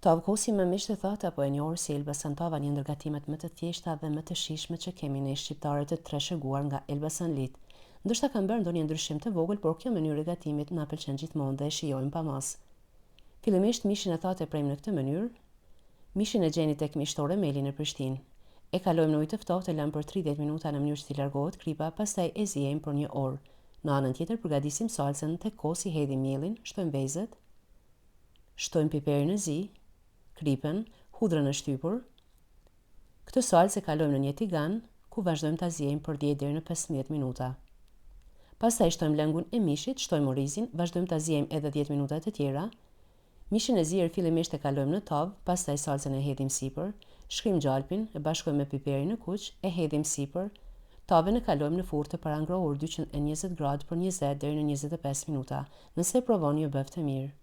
Tavkosi me mish të thatë apo e njohur si Elbasan tava, një ndër gatimet më të thjeshta dhe më të shijshme që kemi ne shqiptarët të trashëguar nga Elbasan Lit. Ndoshta kanë bërë ndonjë ndryshim të vogël, por kjo mënyrë e gatimit na pëlqen gjithmonë dhe e shijojmë pa mas. Fillimisht mishin e thatë e prejmë në këtë mënyrë. Mishin e gjeni tek mishtore Meli në Prishtinë. E kalojmë në ujë të ftohtë, e lëmë për 30 minuta në mënyrë që t'i largohet kripa, pastaj e zihejmë për 1 orë. Në anën tjetër përgatisim salcën, tek kosi hedhim mielin, shtojmë vezët, shtojmë piperin e zi, kripën, hudrën e shtypur. Këtë salcë e kalojmë në një tigan, ku vazhdojmë ta zihejmë për 10 deri në 15 minuta. Pastaj shtojmë lëngun e mishit, shtojmë orizin, vazhdojmë ta zihejmë edhe 10 minuta të tjera. Mishin e zier fillimisht e kalojmë në tavë, pastaj salcën e hedhim sipër, shkrim gjalpin, e bashkojmë me piperin në kuq, e hedhim sipër. Tavën e kalojmë në furrë të parangrohur 220 gradë për 20 deri në 25 minuta. Nëse e provoni, ju bëftë mirë.